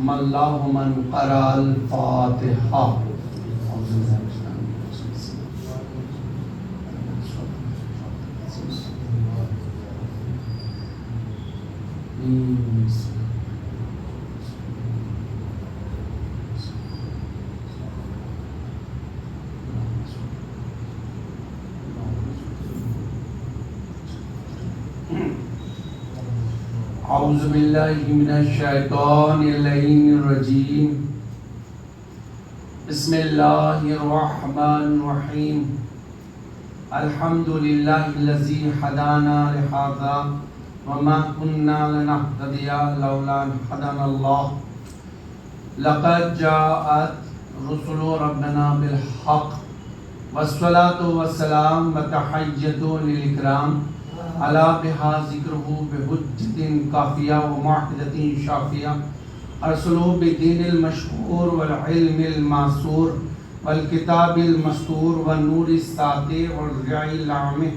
رحم اللہ من قرأ الفاتحہ. اعوذ باللہ من الشیطان اللعین الرجیم. بسم اللہ الرحمن الرحیم. الحمد للہ الذی ہدانا لہذا وما كنا لنهتدي لولا ان هدانا الله. لقد جاءت رسل ربنا بالحق والصلاة والسلام وتحیۃ للإکرام علی بہا ذکرہ بحجۃ کافیہ وموعظۃ شافیہ. ارسلوا بالدین المشہور والعلم المعصور والکتاب المستور والنور الساطع والضیاء العامہ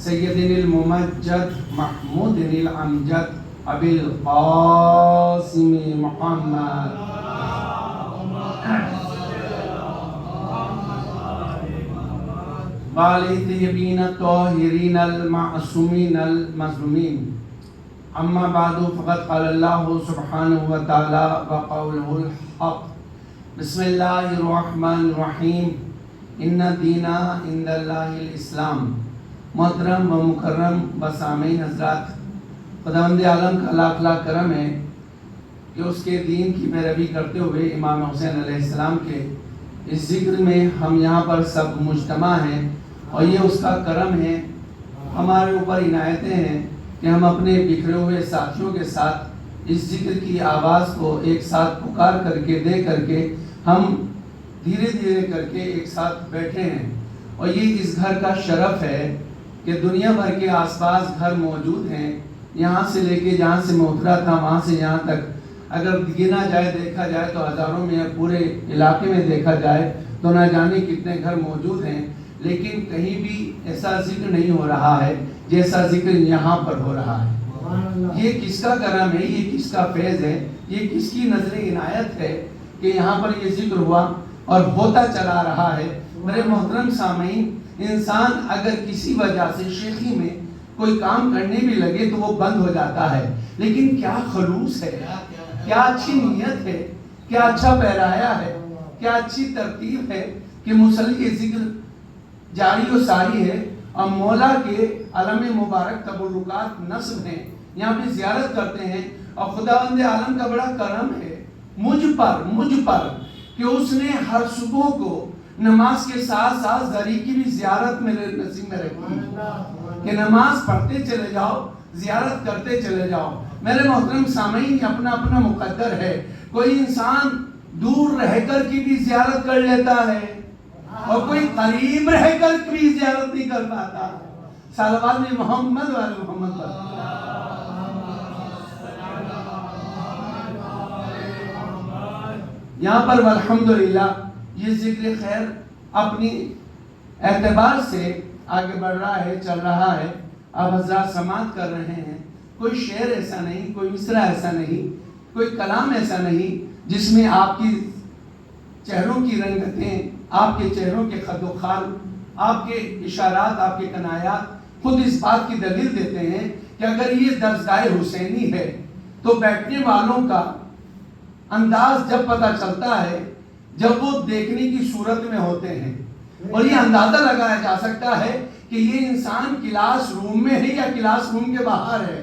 سیدنا الممجد محمود الامجد ابی القاسم محمد وآلہ طیبین الطاہرین المعصومین المظلومین. اما بعد فقد قال اللہ سبحانہ وتعالی وقولہ الحق. بسم اللہ الرحمن الرحیم. ان الدین عند اللہ الاسلام. محترم و مکرم و سامعین حضرات، خداوند عالم کا لاکھ لاکھ کرم ہے کہ اس کے دین کی پیروی کرتے ہوئے امام حسین علیہ السلام کے اس ذکر میں ہم یہاں پر سب مجتمع ہیں، اور یہ اس کا کرم ہے. ہمارے اوپر عنایتیں ہیں کہ ہم اپنے بکھرے ہوئے ساتھیوں کے ساتھ اس ذکر کی آواز کو ایک ساتھ پکار کر کے دے کر کے ہم دھیرے دھیرے کر کے ایک ساتھ بیٹھے ہیں. اور یہ اس گھر کا شرف ہے کہ دنیا بھر کے آس پاس گھر موجود ہیں. یہاں سے لے کے جہاں سے میں اترا تھا وہاں سے یہاں تک اگر گنا جائے دیکھا جائے تو ہزاروں میں، پورے علاقے میں دیکھا جائے تو نہ جانے کتنے گھر موجود ہیں. لیکن کہیں بھی ایسا ذکر نہیں ہو رہا ہے جیسا ذکر یہاں پر ہو رہا ہے. یہ کس کا کرم ہے، یہ کس کا فیض ہے، یہ کس کی نظر عنایت ہے کہ یہاں پر یہ ذکر ہوا اور ہوتا چلا رہا ہے. میرے محترم سامعین، انسان اگر کسی وجہ سے شیخی میں کوئی کام کرنے بھی لگے تو وہ بند ہو جاتا ہے، لیکن کیا خلوص ہے، کیا اچھی نیت ہے، کیا اچھا پیرایا ہے، کیا اچھی ترتیب ہے کہ مصلی ذکر جاری و ساری ہے. اور مولا کے علم مبارک تبرکات نصب ہیں، یہاں پہ زیارت کرتے ہیں. اور خداوند عالم کا بڑا کرم ہے مجھ پر کہ اس نے ہر صبح کو نماز کے ساتھ ساتھ ذری کی بھی زیارت میرے نصیب میں رکھی کہ نماز پڑھتے چلے جاؤ، زیارت کرتے چلے جاؤ. میرے محترم سامعین، یہ اپنا اپنا مقدر ہے. کوئی انسان دور رہ کر کی بھی زیارت کر لیتا ہے اور کوئی قریب رہ کر بھی زیارت نہیں کر پاتا. صلوات میں محمد والے محمد پر. یہاں پر الحمدللہ یہ ذکر خیر اپنی اعتبار سے آگے بڑھ رہا ہے، چل رہا ہے. اب حضرات سماعت کر رہے ہیں. کوئی شعر ایسا نہیں، کوئی مصرع ایسا نہیں، کوئی کلام ایسا نہیں جس میں آپ کی چہروں کی رنگتیں، آپ کے چہروں کے خد و خال، آپ کے اشارات، آپ کے کنایات خود اس بات کی دلیل دیتے ہیں کہ اگر یہ درسگاہ حسینی ہے تو بیٹھنے والوں کا انداز جب پتہ چلتا ہے جب وہ دیکھنے کی صورت میں ہوتے ہیں. اور یہ اندازہ لگایا جا سکتا ہے کہ یہ انسان کلاس روم میں ہے یا کلاس روم کے باہر ہے.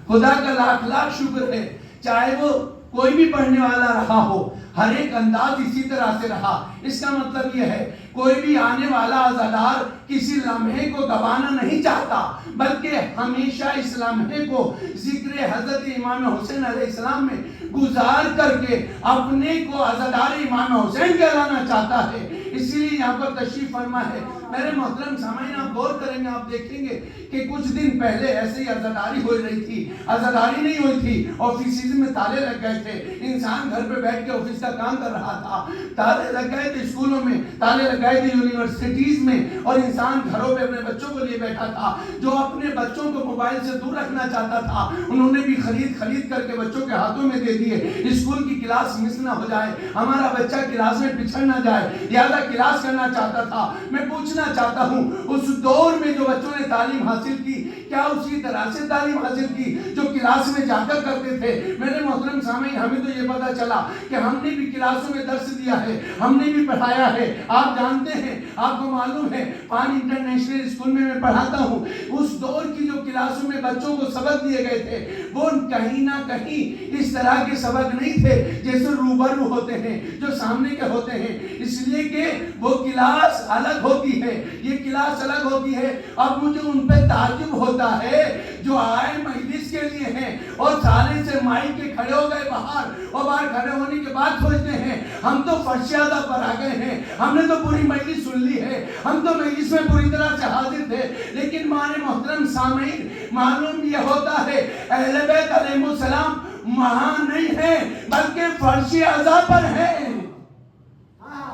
خدا کا لاکھ لاکھ شکر ہے، چاہے وہ کوئی بھی پڑھنے والا رہا ہو، ہر ایک انداز اسی طرح سے رہا. اس کا مطلب یہ ہے کوئی بھی آنے والا عزادار کسی لمحے کو گوانا نہیں چاہتا، بلکہ ہمیشہ اس لمحے کو ذکر حضرت امام حسین علیہ السلام میں گزار کر کے اپنے کو عزادار امام حسین کہلانا چاہتا ہے. اسی لیے یہاں پر تشریف فرما ہے. میرے محترم سامعین آپ غور کریں گے، آپ دیکھیں گے کہ کچھ دن پہلے ایسے ہی عزاداری ہو رہی تھی، عزاداری نہیں ہوئی تھی، آفیسز میں تالے لگ گئے تھے، انسان گھر پہ بیٹھ کے آفس کا کام کر رہا تھا، تالے لگ گئے تھے اسکولوں میں، تالے لگ گئے تھے یونیورسٹیز میں، اور انسان گھروں پہ اپنے بچوں کو لیے بیٹھا تھا۔ جو اپنے بچوں کو موبائل سے دور رکھنا چاہتا تھا انہوں نے بھی خرید کر کے بچوں کے ہاتھوں میں دے دیے، اسکول کی کلاس مس نہ ہو جائے، ہمارا بچہ کلاس میں پچھڑ نہ جائے، لہذا کلاس کرنا چاہتا تھا۔ میں پوچھنا چاہتا ہوں اس دور میں جو بچوں نے تعلیم حاصل کی کیا اسی طرح سے تعلیم حاصل کی جو کلاس میں جا کر کرتے تھے؟ میرے محترم سامعین ہمیں تو یہ پتا چلا کہ ہم نے بھی کلاسوں میں درس دیا ہے، ہم نے بھی پڑھایا ہے۔ آپ جانتے ہیں، آپ کو معلوم ہے، پان انٹرنیشنل اسکول میں میں پڑھاتا ہوں، اس دور کی جو کلاسوں میں بچوں کو سبق دیے گئے تھے وہ کہیں نہ کہیں اس طرح کے سبق نہیں تھے جیسے روبرو ہوتے ہیں، جو سامنے کے ہوتے ہیں، اس لیے کہ وہ کلاس الگ ہوتی ہے، یہ کلاس الگ ہوتی ہے۔ اب مجھے ان پہ تعجب ہوتا ہے جو آئے مجلس کے لیے ہیں اور سارے سے مائک کے کھڑے ہو گئے باہر، اور باہر کھڑے ہونے کے بعد سوچتے ہیں ہم تو فرشیادہ پر آ گئے ہیں، ہم نے تو پوری مجلس سن لی ہے، ہم تو مجلس میں پوری طرح سے حاضر تھے۔ لیکن مانے محترم سامعین معلوم یہ ہوتا ہے اہل بیت علیہ السلام وہاں نہیں ہے بلکہ فرش اعضا پر ہیں۔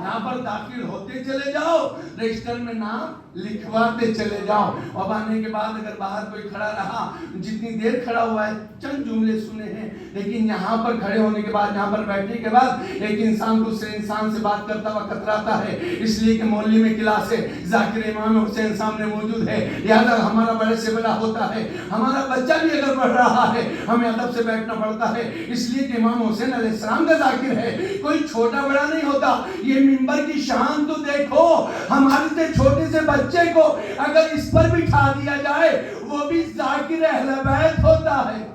یہاں پر داخل ہوتے چلے جاؤ، رجسٹر میں نام لکھواتے چلے جاؤ، اور آنے کے بعد اگر باہر کوئی کھڑا رہا، جتنی دیر کھڑا ہوا ہے چند جملے سنے ہیں، لیکن یہاں پر کھڑے ہونے کے بعد، یہاں پر بیٹھنے کے بعد ایک انسان دوسرے انسان سے بات کرتا ہوا کتراتا ہے، اس لیے کہ مولوی میں کلاس ہے، ذاکر امام حسین سامنے موجود ہے، لہذا ہمارا بڑے سے بڑا ہوتا ہے، ہمارا بچہ بھی اگر پڑھ رہا ہے ہمیں ادب سے بیٹھنا پڑتا ہے، اس لیے کہ امام حسین علیہ السلام کا ذاکر ہے، کوئی چھوٹا بڑا نہیں ہوتا۔ یہ منبر کی شان تو دیکھو، ہمارے سے چھوٹے سے بچے کو اگر اس پر بٹھا دیا جائے وہ بھی ذاکر اہل بیت ہوتا ہے،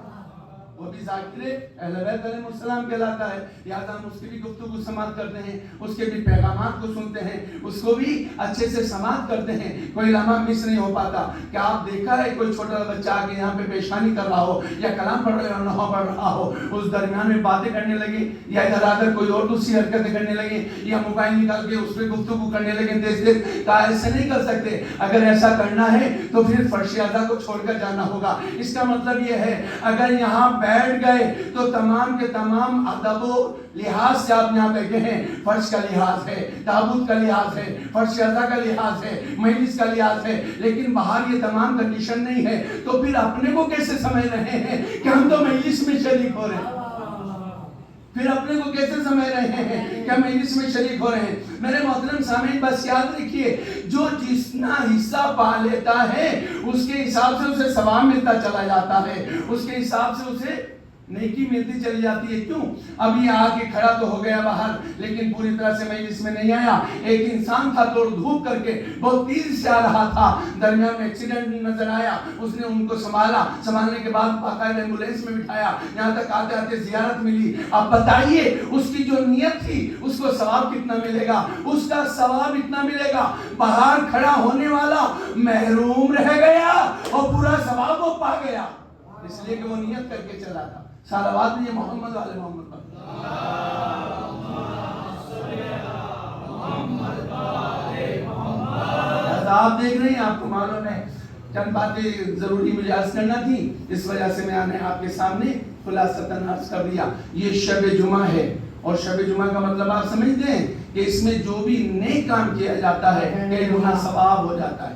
وہ بھی ذاکر اہل بیت علیہ السلام کہلاتا ہے۔ لہذا ہم اس کی بھی گفتگو سماعت کرتے ہیں، اس کے بھی پیغامات کو سنتے ہیں، اس کو بھی اچھے سے سماعت کرتے ہیں، کوئی لمحہ مس نہیں ہو پاتا۔ کیا آپ دیکھا ہے کوئی چھوٹا بچہ آگے یہاں پہ پیشانی کر رہا ہو یا کلام پڑھ رہا ہو، نحو پڑھ رہا ہو، اس درمیان میں باتیں کرنے لگے یا ادھر آدھر کوئی اور دوسری حرکتیں کرنے لگے یا موبائل نکال کے اس پہ گفتگو کرنے لگے تیز تیز، کہا ایسے نہیں کر سکتے۔ اگر ایسا کرنا ہے تو پھر فرش اعضا کو چھوڑ کر جانا ہوگا۔ اس کا مطلب یہ ہے اگر یہاں بیٹھ گئے تو تمام کے تمام ادب و لحاظ سے آپ یہاں بیٹھے ہیں، فرش کا لحاظ ہے، تابوت کا لحاظ ہے، فرش اعضا کا لحاظ ہے، مجلس کا لحاظ ہے، لیکن باہر یہ تمام کنڈیشن نہیں ہے، تو پھر اپنے کو کیسے سمجھ رہے ہیں کہ ہم تو مجلس میں شریک ہو رہے ہیں؟ پھر اپنے کو کیسے سمجھ رہے ہیں کہ ہم مجلس میں شریک ہو رہے ہیں؟ میرے محترم سامعین بس یاد رکھیے، جو جتنا حصہ پا لیتا ہے اس کے حساب سے اسے ثواب ملتا چلا جاتا ہے، اس کے حساب سے اسے نیکی ملتی چلی جاتی ہے۔ کیوں؟ ابھی آ کے کھڑا تو ہو گیا باہر لیکن پوری طرح سے مجلس میں نہیں آیا۔ ایک انسان تھا دوڑ دھوپ کر کے بہت تیز سے آ رہا تھا، درمیان میں ایکسیڈنٹ نظر آیا، اس نے ان کو سنبھالنے کے بعد باقاعدہ ایمبولینس میں بٹھایا، یہاں تک آتے آتے زیارت ملی۔ اب بتائیے اس کی جو نیت تھی اس کو ثواب کتنا ملے گا؟ اس کا ثواب اتنا ملے گا، باہر کھڑا ہونے والا محروم رہ گیا اور پورا ثواب وہ پا گیا، اس لیے کہ وہ نیت کر کے چلا تھا۔ صلوات نہیں محمد والے محمد پر۔ آپ دیکھ رہے ہیں، آپ کو معلوم ہے چند باتیں ضروری مجھے عرض کرنا تھی، اس وجہ سے میں نے آپ کے سامنے خلاصتاً عرض کر دیا۔ یہ شب جمعہ ہے، اور شب جمعہ کا مطلب آپ سمجھتے ہیں کہ اس میں جو بھی نیک کام کیا جاتا ہے کئی گنا ثواب ہو جاتا ہے،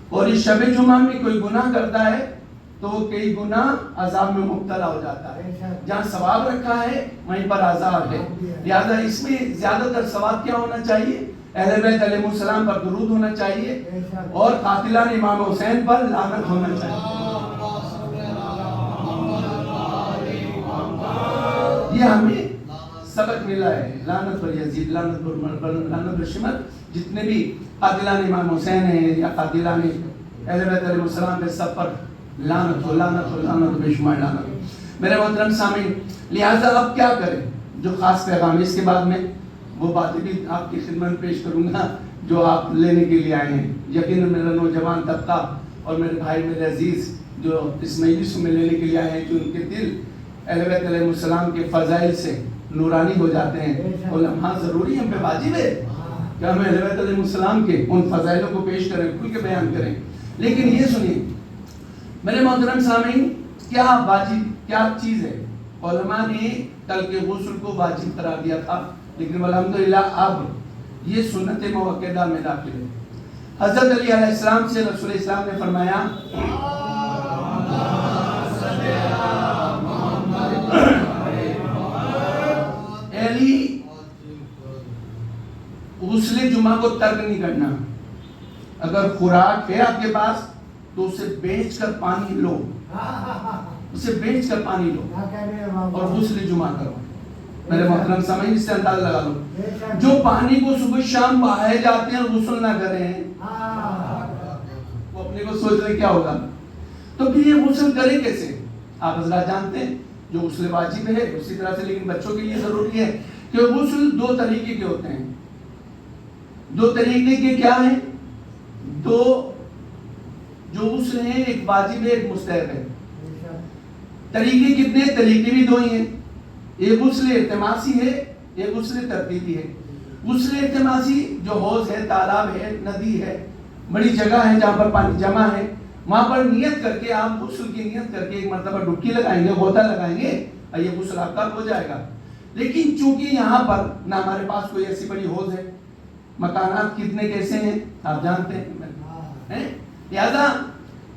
اور اس شب جمعہ میں کوئی گناہ کرتا ہے تو وہ کئی گنا عذاب میں مبتلا ہو جاتا ہے۔ جہاں ثواب رکھا ہے وہیں پر عذاب ہے، لہذا اس میں زیادہ تر ثواب کیا ہونا چاہیے؟ اہل بیت علیہ السلام پر درود ہونا چاہیے اور قاتلان امام حسین پر لعنت ہونا چاہیے۔ یہ ہمیں سبق ملا ہے، لعنت پر یزید، لعنت پر شمر، جتنے بھی قاتلان امام حسین ہیں یا قاتلان اہل بیت علیہ السلام پہ سب پر لعنت ہو، لعنت ہو، لعنت بے شمار لعنت۔ میرے محترم سامعین، لہٰذا اب کیا کریں؟ جو خاص پیغام اس کے بعد میں وہ باتیں بھی آپ کی خدمت میں پیش کروں گا جو آپ لینے کے لیے آئے ہیں۔ یقیناً میرا نوجوان طبقہ اور میرے بھائی میرے عزیز جو اس مجلس میں لینے کے لیے آئے ہیں، جو ان کے دل اہل بیت علیہ السلام کے فضائل سے نورانی ہو جاتے ہیں، وہ لمحہ ضروری ہم پہ واجب ہے، کہ ہم اہل بیت علیہ السلام کے ان فضائلوں کو پیش کریں، کھل کے بیان کریں. لیکن یہ سنیے میرے محترم سامعین، کیا واجب کیا چیز ہے؟ علماء نے کل کے غسل کو واجب قرار دیا تھا، لیکن الحمدللہ اب یہ سنت موقدہ میں داخل ہے. حضرت علی علیہ السلام سے رسول اسلام نے فرمایا علی غسل جمعہ کو ترک نہیں کرنا. اگر خوراک ہے آپ کے پاس تو اسے بیچ کر پانی لو، اسے بیچ کر پانی لو اور غسل جمعہ کرو. میرے محترم سامعین، اس سے اندازہ لگا لو جو پانی کو صبح شام بہائے جاتے ہیں اور غسل نہ کریں وہ اپنے کو سوچ رہے کیا ہوگا. تو پھر یہ غسل کریں کیسے؟ آپ حضرات جانتے ہیں جو غسل واجب ہے اسی طرح سے، لیکن بچوں کے لیے ضروری ہے کہ غسل دو طریقے کے ہوتے ہیں. دو طریقے کے کیا ہیں؟ دو جو غسل ہیں، ایک واجب ہے ایک مستحب ہے. طریقے کتنے؟ طریقے بھی دو ہی ہیں. ایک غسل التماسی ہے، ایک غسل ترتیبی ہے. غسل التماسی جو حوض ہے، تالاب ہے، ندی ہے، بڑی جگہ ہے جہاں پر پانی جمع ہے، وہاں پر نیت کر کے آپ غسل کی نیت کر کے ایک مرتبہ ڈبکی لگائیں گے، غوطہ لگائیں گے اور یہ غسل آپ کا ہو جائے گا. لیکن چونکہ یہاں پر نہ ہمارے پاس کوئی ایسی بڑی حوض ہے، مکانات کتنے کیسے ہیں آپ جانتے ہیں، لہذا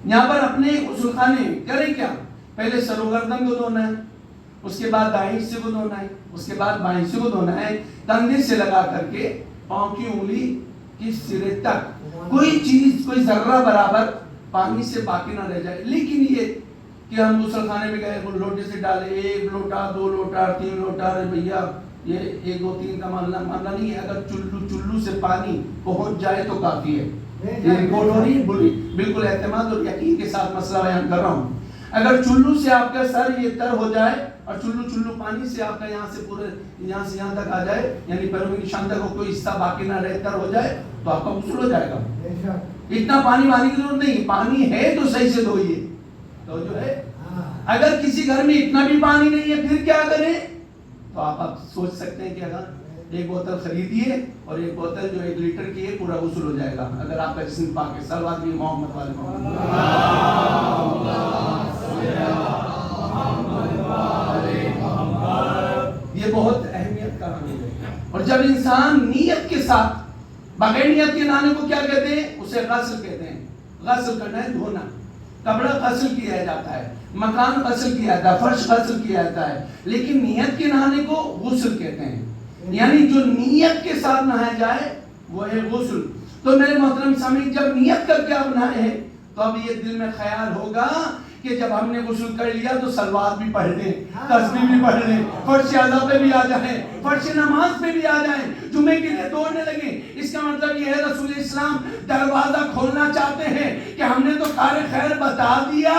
یہاں پر اپنے غسل خانے کریں کیا؟ پہلے سر و گردن کو دھونا ہے، اس کے بعد دائیں حصے کو دھونا ہے، اس کے بعد بائیں حصے کو دھونا ہے، کندھے سے لگا کر کے پاؤں کی انگلی کی سرے تک کوئی چیز کوئی ذرہ برابر پانی سے باقی نہ رہ جائے. لیکن یہ کہ ہم غسل خانے میں گئے لوٹے سے ڈالے، 1 لوٹا 2 لوٹا 3 لوٹا، ارے بھیا یہ 1 2 3 کا معاملہ نہیں ہے. اگر چلو سے پانی پہنچ جائے تو کافی ہے. یہ ریکارڈ ہو رہی ہے، بالکل اعتماد اور یقین کے ساتھ مسئلہ بیان کر رہا ہوں. اگر چلو سے آپ کا سر یہ تر ہو جائے اور چلو پانی سے آپ کا یہاں سے پورے یہاں سے یہاں تک آ جائے، یعنی پیروں کے نشان تک کوئی حصہ باقی نہ رہے، تر ہو جائے تو آپ کا غسل ہو جائے گا. اتنا پانی مانی کی ضرورت نہیں، پانی ہے تو صحیح سے دھوئیے. تو جو ہے اگر کسی گھر میں اتنا بھی پانی نہیں ہے پھر کیا کریں؟ تو آپ سوچ سکتے ہیں کہ اگر 1 بوتل خریدیے اور 1 بوتل جو 1 لیٹر کی ہے پورا غسل ہو جائے گا اگر آپ کا جسم پاک ہے. صلوات بھی محمد والے محمد. یہ بہت اہمیت کا حامل ہے. اور جب انسان نیت کے ساتھ، بغیر نیت کے نہانے کو کیا کہتے ہیں؟ اسے غسل کہتے ہیں. غسل کرنا ہے، دھونا. کپڑا غسل کیا جاتا ہے، مکان غسل کیا جاتا ہے، فرش غسل کیا جاتا ہے، لیکن نیت کے نہانے کو غسل کہتے ہیں. یعنی جو نیت کے ساتھ نہایا جائے وہ ہے غسل. تو میرے محترم سامعین، جب نیت کر کے آپ نہائے ہیں تو اب یہ دل میں خیال ہوگا کہ جب ہم نے غسل کر لیا تو صلوات بھی پڑھ لیں، تسبیح بھی پڑھ لیں، فرش اعضاء پہ بھی آ جائیں، فرش نماز پہ بھی آ جائیں، جمعے کے لیے دوڑنے لگیں. اس کا مطلب یہ ہے رسول اسلام دروازہ کھولنا چاہتے ہیں کہ ہم نے تو کار خیر بتا دیا،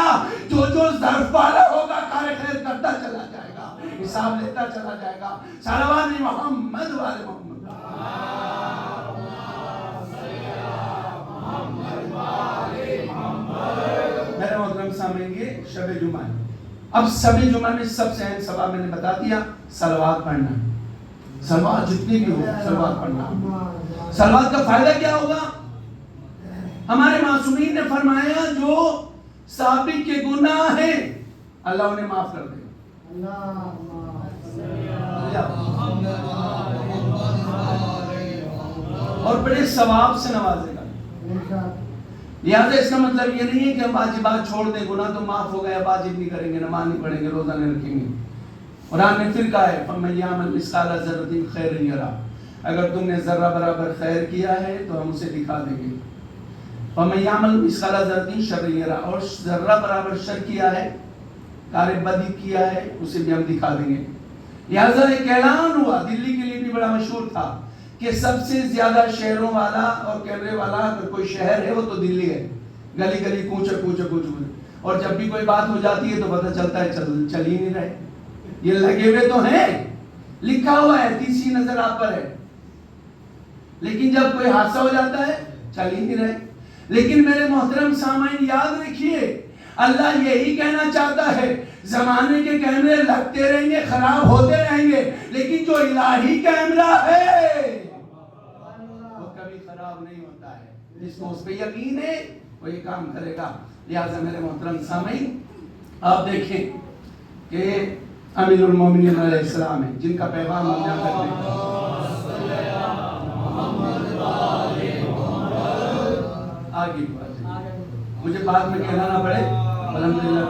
جو ظرف والا ہوگا کار خیر کرتا چلا جائے گا، حساب لیتا چلا جائے گا. صلوات محمد والے محمد. میرے محترم سامعین، یہ شب جمعہ ہے. اب شب جمعہ میں سب سے اہم ثواب میں نے بتا دیا، صلوات پڑھنا. صلوات جتنی بھی ہو صلوات پڑھنا. صلوات کا فائدہ کیا ہوگا؟ ہمارے معصومین نے فرمایا جو سابق کے گناہ ہیں اللہ انہیں معاف کر دے. اور بڑے ثواب سے نوازے گا. لہٰذا اس کا مطلب یہ نہیں ہے کہ ہم واجبات چھوڑ دیں، گناہ تو معاف ہو گیا، واجب نہیں کریں گے، نماز نہیں پڑھیں گے، روزہ نہیں رکھیں گے. قرآن نے پھر کہا ہے فَمَن يَعْمَلْ مِثْقَالَ ذَرَّةٍ خَيْرًا يَرَهُ، اگر تم نے ذرہ برابر خیر کیا ہے تو ہم اسے دکھا دیں گے. فَمَن يَعْمَلْ مِثْقَالَ ذَرَّةٍ شَرًّا يَرَهُ، اور ذرہ برابر شر کیا ہے، کار بدی کیا ہے، اسے بھی ہم دکھا دیں گے. لہٰذا ایک اعلان ہوا، دلی کے لیے بھی بڑا مشہور تھا کہ سب سے زیادہ شہروں والا اور کیمرے والا اگر کوئی شہر ہے وہ تو دلی ہے. گلی گلی کوچہ کوچہ کوچہ، اور جب بھی کوئی بات ہو جاتی ہے تو پتہ چلتا ہے چل ہی نہیں رہے. یہ لگے ہوئے تو ہیں، لکھا ہوا ہے، تیسری نظر آپ پر ہے، لیکن جب کوئی حادثہ ہو جاتا ہے چل ہی نہیں رہے. لیکن میرے محترم سامعین یاد رکھیے، اللہ یہی کہنا چاہتا ہے زمانے کے کیمرے لگتے رہیں گے، خراب ہوتے رہیں گے، لیکن جو الہی کیمرہ ہے ثواب نہیں ہوتا ہے. جس کو اس پہ یقین ہے وہ یہ کام کرے گا. لہٰذا میرے محترم سامعین آپ دیکھیں کہ امیر المومنین علیہ السلام ہیں جن کا پیغام ہم یہاں کرتے ہیں. آگے مجھے بعد میں کہنا نہ پڑے. الحمدللہ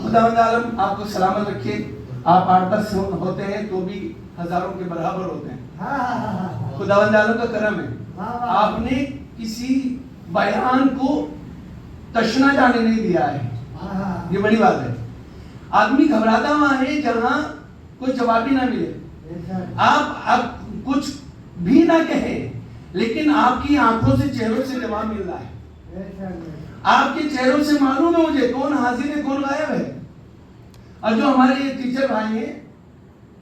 خداوند عالم آپ کو سلامت رکھے. آپ 8-10 ہوتے ہیں تو بھی ہزاروں کے برابر ہوتے ہیں. خداوند عالم کا کرم ہے. آپ نے کسی بیان کو تشنا جانے نہیں دیا ہے. یہ بڑی بات ہے. آدمی گھبراتا ہوا ہے جہاں کوئی جواب ہی نہ ملے. آپ اب کچھ بھی نہ کہیں لیکن آپ کی آنکھوں سے چہروں سے جواب مل رہا ہے. آپ کے چہروں سے معلوم ہے مجھے کون حاضر ہے کون غائب ہے. اور جو ہمارے یہ ٹیچر بھائی ہیں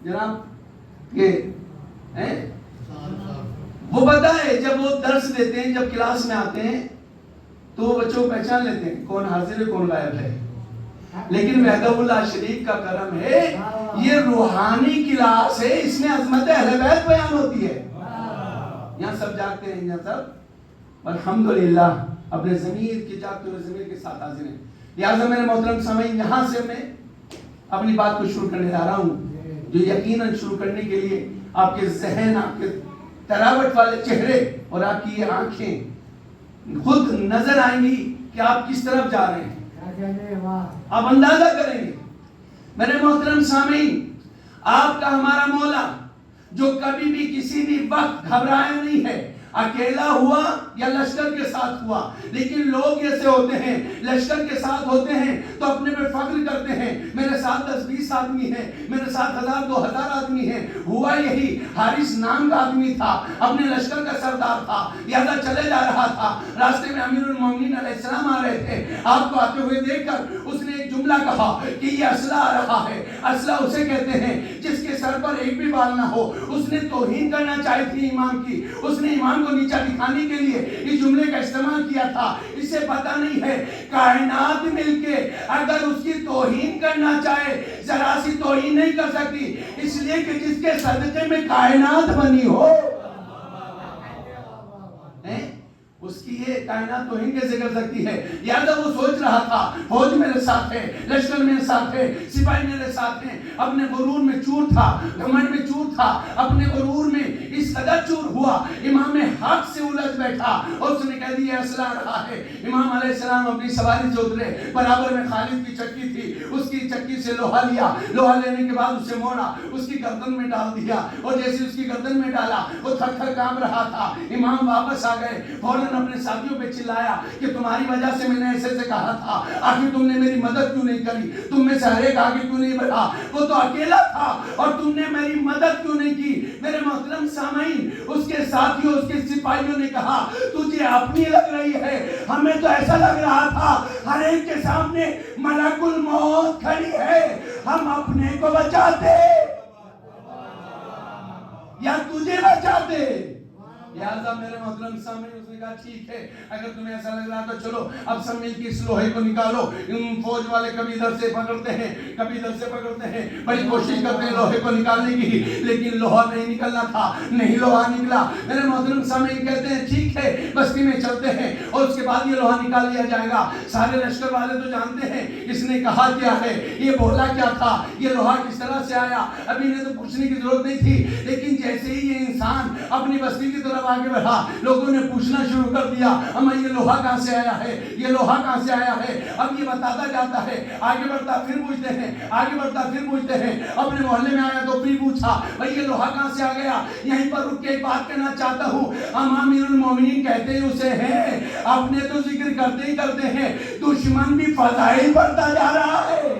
جناب یہ وہ پتہ ہے جب وہ درس دیتے ہیں جب کلاس میں آتے ہیں تو وہ بچوں کو پہچان لیتے ہیں کون حاضر ہے کون غائب ہے. لیکن وحدہ اللہ شریف کا کرم ہے یہ روحانی کلاس ہے. اس میں عظمت اہل بیت بیان ہوتی ہے. یہاں سب جاگتے ہیں یہاں سب الحمدللہ اپنے ضمیر کے جاگتے ہوئے ضمیر کے ساتھ حاضر ہیں. لہٰذا میرے محترم سامعین یہاں سے میں اپنی بات کو شروع کرنے جا رہا ہوں جو یقیناً شروع کرنے کے لیے آپ کے ذہن آپ کے تراوٹ والے چہرے اور آپ کی یہ آنکھیں خود نظر آئیں گی کہ آپ کس طرف جا رہے ہیں. آپ اندازہ کریں گے. میرے محترم سامعین آپ کا ہمارا مولا جو کبھی بھی کسی بھی وقت گھبرایا نہیں ہے. اکیلا ہوا یا لشکر کے ساتھ ہوا. لیکن لوگ ایسے ہوتے ہیں لشکر کے ساتھ ہوتے ہیں تو اپنے پہ فخر کرتے ہیں میرے ساتھ 10-20 آدمی ہیں میرے ساتھ 1000-2000 آدمی ہیں. ہوا یہی حارث نام کا آدمی تھا اپنے لشکر کا سردار تھا. لہذا چلے جا رہا تھا راستے میں امیر المومنین علیہ السلام آ رہے تھے. آپ کو آتے ہوئے دیکھ کر اس نے ایک جملہ کہا کہ یہ اسلحہ آ رہا ہے. اسلحہ اسے کہتے ہیں جس کے سر پر ایک بھی بال نہ ہو. اس نے توہین کرنا چاہی تھی امام کی. اس نے امام کو نیچا دکھانے کے لیے اس جملے کا استعمال کیا تھا. اسے پتہ نہیں ہے کائنات مل کے اگر اس کی توہین کرنا چاہے ذرا سی توہین نہیں کر سکتی. اس لیے کہ جس کے صدقے میں کائنات بنی ہو اس کی یہ کائنات توہین کیسے کر سکتی ہے. لہذا وہ سوچ رہا تھا فوج میرے ساتھ ہے لشکر میرے ساتھ ہے سپاہی میرے ساتھ ہیں. اپنے غرور میں چور تھا گھمنڈ میں چور تھا. اپنے غرور میں اس قدر چور ہوا امام حق سے الجھ بیٹھا اور اس نے کہہ دیا اسلحہ رہا ہے. امام علیہ السلام اپنی سواری سے اترے. برابر میں خالد کی چکی تھی. اس کی چکی سے لوہا لیا. لوہا لینے کے بعد اسے موڑا اس کی گردن میں ڈال دیا اور جیسے اس کی گردن میں ڈالا وہ تھر تھر کانپ رہا تھا. امام واپس آ گئے. فوراً اپنے ساتھیوں پہ چلایا کہ تمہاری وجہ سے میں نے ایسے سے کہا تھا. آخر تم نے میری مدد کیوں نہیں کری. تم میں سے ہر ایک آگے کیوں نہیں بڑھا. وہ تو اکیلا تھا اور تم نے میری مدد کیوں نہیں کی. میرے محترم سامعین اس کے ساتھیوں اس کے سپاہیوں نے کہا تجھے اپنی لگ رہی ہے. ہمیں تو ایسا لگ رہا تھا ہر ایک کے سامنے ملک الموت کھڑی ہے. ہم اپنے کو بچاتے یا تجھے بچاتے. لہذا میرے محترم سامنے اس نے کہا ٹھیک ہے اگر تمہیں ایسا لگ رہا تو چلو اب سب مل کے اس لوہے کو نکالو. فوج والے کبھی ادھر سے پکڑتے ہیں کبھی ادھر سے پکڑتے ہیں. بڑی کوشش کرتے ہیں لوہے کو نکالنے کی لیکن لوہا نہیں نکلنا تھا. نہیں لوہا نکلا. میرے محترم سامعین کہتے ہیں ٹھیک ہے بستی میں چلتے ہیں اور اس کے بعد یہ لوہا نکال لیا جائے گا. سارے لشکر والے تو جانتے ہیں اس نے کہا کیا ہے یہ بولا کیا تھا یہ لوہا کس طرح سے آیا. ابھی نے تو پوچھنے کی ضرورت نہیں تھی لیکن جیسے ہی یہ انسان اپنی بستی کی طرف آگے بڑھا لوگوں نے پوچھنا شروع کر دیا اما یہ لوہا کہاں سے آیا ہے یہ لوہا کہاں سے آیا ہے. اب یہ بتاتا جاتا ہے آگے بڑھتا پھر پوچھتے ہیں آگے بڑھتا پھر پوچھتے ہیں. اپنے محلے میں آیا تو پھر پوچھا بھائی یہ لوہا کہاں سے آ گیا. یہیں پر رک کے ایک بات کہنا چاہتا ہوں ہم امیر المومنین کہتے ہیں اسے ہیں اپنے تو ذکر کرتے ہی کرتے ہیں دشمن بھی فضائل بڑھتا جا رہا ہے.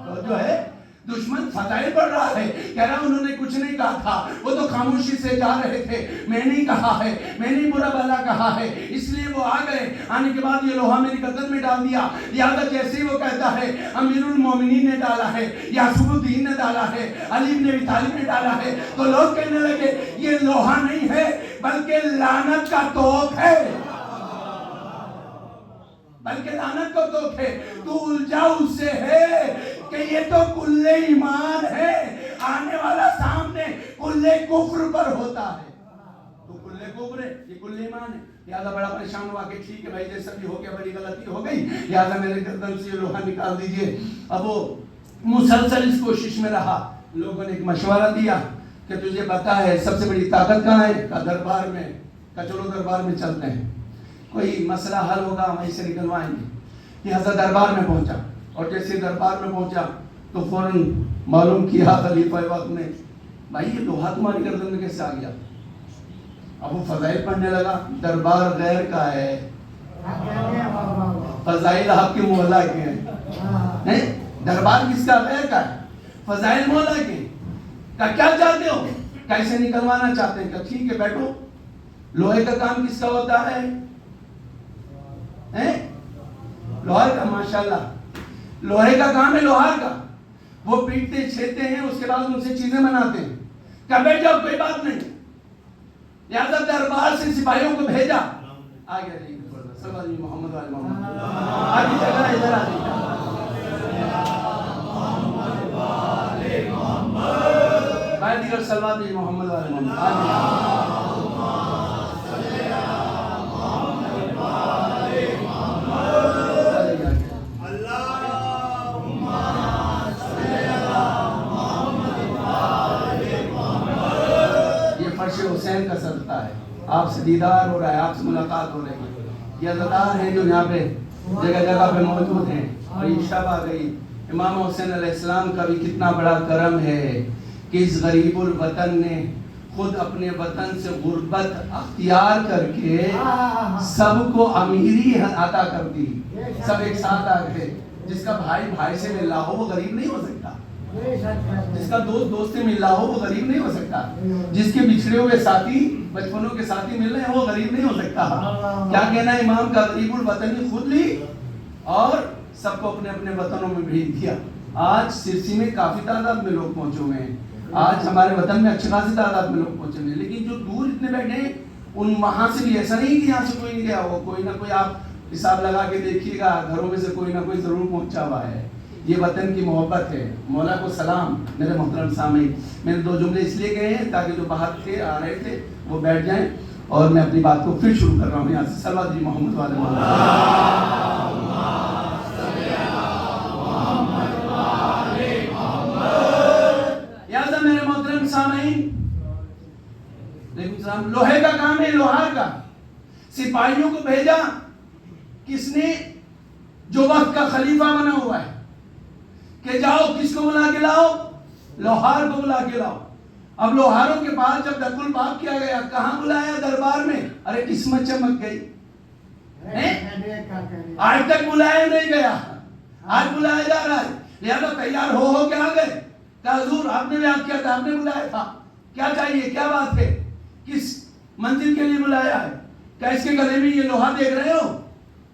تو جو ہے دشمن فضائل بڑھ رہا ہے. کہہ رہا انہوں نے کچھ نہیں کہا تھا وہ تو خاموشی سے جا رہے تھے. میں نہیں کہا ہے میں نہیں برا بھلا کہا ہے اس لیے وہ آ گئے. آنے کے بعد یہ لوہا میری گردن میں ڈال دیا. لہذا جیسے ہی وہ کہتا ہے امیر المومنین نے ڈالا ہے یعقوب الدین نے ڈالا ہے علی بن ابی طالب نے ڈالا ہے تو لوگ کہنے لگے یہ لوہا نہیں ہے بلکہ لعنت کا توق ہے بلکہ لعنت کو توق ہے. تو الجھا اس سے ہے کہ یہ تو کل ایمان ہے، آنے والا سامنے کل کفر پر ہوتا ہے. تو کل کفر ہے، یہ کل ایمان ہے. لہٰذا بڑا پریشان ہوا کہ ٹھیک ہے بھائی جیسا بھی ہو گیا، بڑی غلطی ہو گئی، لہٰذا میرے گردن سے یہ لوہا نکال دیجئے. اب وہ مسلسل اس کوشش میں رہا. لوگوں نے ایک مشورہ دیا کہ تجھے پتا ہے سب سے بڑی طاقت کہاں ہے؟ کہا دربار میں. کہا چلو دربار میں چلتے ہیں، کوئی مسئلہ حل ہوگا وہیں سے نکلوائیں گے. لہٰذا دربار میں پہنچا، اور جیسے دربار میں پہنچا تو فوراً معلوم کیا خلیفہ وقت نے، بھائی یہ لوہا تمہاری گردن میں کیسے آ گیا؟ اب وہ فضائل پڑھنے لگا. دربار غیر کا ہے، فضائل آپ کے مولا کے ہیں. دربار کس کا؟ غیر کا ہے، فضائل مولا کے. کہا کیا چاہتے ہو؟ کیسے نکلوانا چاہتے ہیں؟ کہا ٹھیک ہے بیٹھو. لوہے کا کام کس کا ہوتا ہے؟ لوہار کا. ماشاءاللہ لوہے کا کام ہے، لوہار کا. وہ پیٹتے چھیدتے ہیں، اس کے بعد ان سے چیزیں بناتے ہیں. کہا بیٹھ جاؤ کوئی بات نہیں. لہٰذا دربار سے سپاہیوں کو بھیجا. آ گیا جی صلی اللہ محمد والے محمد آگے جگہ ادھر آ جائے. بھائی دیگر صلوات محمد والے محمد حسین کا صدقہ ہے. آپ سے دیدار ہو رہا ہے، آپ سے ملاقات ہو رہی ہے. یہ عزادار ہیں جو یہاں پہ جگہ جگہ پہ موجود ہیں. اور یہ شب آ گئی. امام حسین علیہ السلام کا بھی کتنا بڑا کرم ہے کہ اس غریب الوطن نے خود اپنے وطن سے غربت اختیار کر کے سب کو امیری عطا کر دی. سب ایک ساتھ آ گئے. جس کا بھائی بھائی سے مل رہا ہو وہ غریب نہیں ہو سکتا. جس کا دوست دوست سے مل رہا ہو وہ غریب نہیں ہو سکتا. جس کے بچھڑے ہوئے ساتھی بچپنوں کے ساتھی مل رہے ہیں وہ غریب نہیں ہو سکتا. کیا کہنا ہے امام کا؟ غریب الوطن نے خود لی اور سب کو اپنے اپنے وطنوں میں بھیج دیا. آج سرسی میں کافی تعداد میں لوگ پہنچے ہوئے ہیں. آج ہمارے وطن میں اچھی خاصی تعداد میں لوگ پہنچے ہوئے ہیں. لیکن جو دور اتنے بیٹھے ہیں ان وہاں سے بھی ایسا نہیں کہ یہاں سے کوئی نہیں گیا ہو. کوئی نہ کوئی آپ حساب لگا کے دیکھیے گا گھروں میں سے کوئی نہ کوئی ضرور پہنچا ہوا ہے. یہ وطن کی محبت ہے. مولا کو سلام. میرے محترم سامعین، میرے دو جملے اس لیے گئے ہیں تاکہ جو باہر تھے آ رہے تھے وہ بیٹھ جائیں، اور میں اپنی بات کو پھر شروع کر رہا ہوں یہاں سے. صلوات جی محمد والے محمد. یاد میرے محترم سامعین، لیکن السلام. لوہے کا کام ہے، لوہار کا. سپاہیوں کو بھیجا کس نے؟ جو وقت کا خلیفہ بنا ہوا ہے کہ جاؤ کس کو بلا کے لاؤ؟ لوہار کو بلا کے لاؤ. اب لوہاروں کے پاس جب دخل الباب کیا گیا، کہاں بلایا؟ دربار میں. ارے قسمت چمک گئی. آج تک بلایا نہیں گیا، آج بلایا جا رہا ہے. لہذا تیار ہو کے آ گئے. کہا حضور آپ نے یاد کیا تھا، آپ نے بلایا تھا، کیا چاہیے، کیا بات ہے، کس منزل کے لیے بلایا ہے؟ کیا اس کے گلے میں یہ لوہا دیکھ رہے ہو؟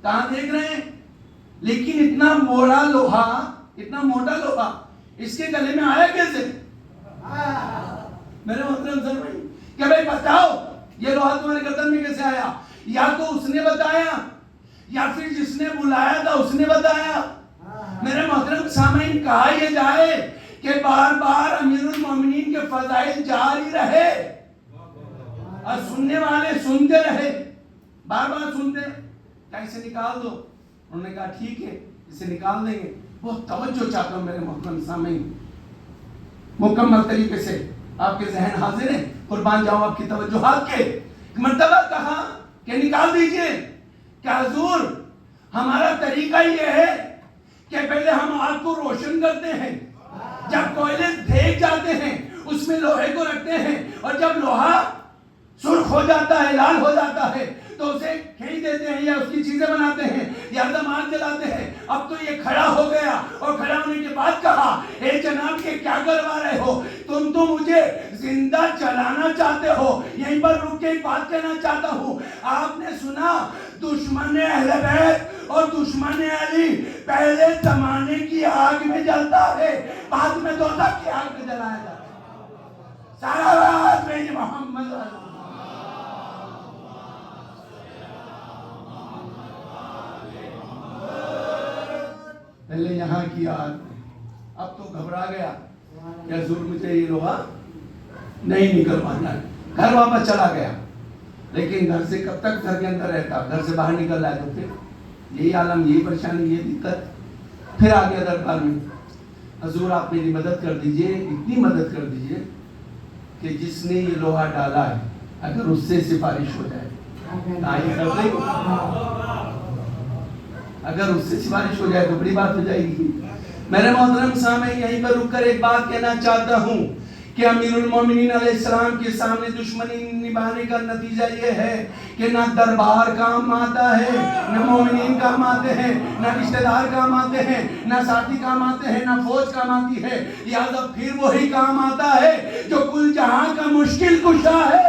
کہاں دیکھ رہے ہیں؟ لیکن اتنا موٹا لوہا، اتنا موٹا لوہا اس کے گلے میں آیا کیسے؟ میرے محترم سامعین، کہ بھائی بتاؤ یہ لوہا تمہارے گردن میں کیسے آیا؟ یا تو اس نے بتایا یا پھر جس نے بلایا تھا اس نے بتایا. میرے محترم سامعین، کہا یہ جائے کہ بار بار امیر المومنین کے فضائل جاری رہے اور سننے والے سنتے رہے، بار بار سنتے. کیسے نکال دو؟ انہوں نے کہا ٹھیک ہے اسے نکال دیں گے. بہت توجہ چاہتا ہوں میرے محترم سامعین، مکمل طریقے سے آپ کے ذہن حاضر ہیں، قربان جاؤں آپ کی توجہات کے. مرتبہ کہا کہ نکال دیجئے. کہ حضور ہمارا طریقہ یہ ہے کہ پہلے ہم آگ کو روشن کرتے ہیں، جب کوئلے بھیگ جاتے ہیں اس میں لوہے کو رکھتے ہیں، اور جب لوہا سرخ ہو جاتا ہے، لال ہو جاتا ہے تو اسے کھینچ دیتے ہیں یا اس کی چیزیں بناتے ہیں یا آگ جلاتے ہیں. اب تو یہ کھڑا ہو گیا اور کھڑا ہونے کے بعد کہا اے جناب یہ کیا کروا رہے ہو؟ تم تو مجھے زندہ چلانا چاہتے ہو. یہیں پر رک کے ایک بات کہنا چاہتا ہوں. آپ نے سنا دشمن اہل بیت اور دشمن علی پہلے زمانے کی آگ میں جلتا ہے، بعد میں دوزخ کی آگ میں جلایا جاتا ہے. سارا رات میں یہ محمد پہلے یہاں کی آگ میں اب تو گھبرا گیا کہ حضور مجھے یہ لوہا نہیں نکلوانا ہے، گھر واپس چلا گیا. لیکن گھر سے کب تک گھر کے اندر رہتا؟ گھر سے باہر نکل رہا ہے تو پھر یہی عالم، یہی پریشانی، یہ دقت. پھر آ گیا دربار میں، حضور آپ میری مدد کر دیجئے، اتنی مدد کر دیجئے کہ جس نے یہ لوہا ڈالا ہے اگر اس سے سفارش ہو جائے. آئیے کر دیں، اگر اس سے سفارش ہو جائے تو بڑی بات ہو جائے گی. میرے محترم سامعین، یہیں پر رک کر ایک بات کہنا چاہتا ہوں کہ امیر المومنین علیہ السلام کے سامنے دشمنی نبھانے کا نتیجہ یہ ہے کہ نہ دربار کام آتا ہے، نہ مومنین کام آتے ہیں، نہ رشتہ دار کام آتے ہیں، نہ ساتھی کام آتے ہیں، نہ فوج کام آتی ہے. لہذا پھر وہی کام آتا ہے جو کل جہاں کا مشکل کشا ہے.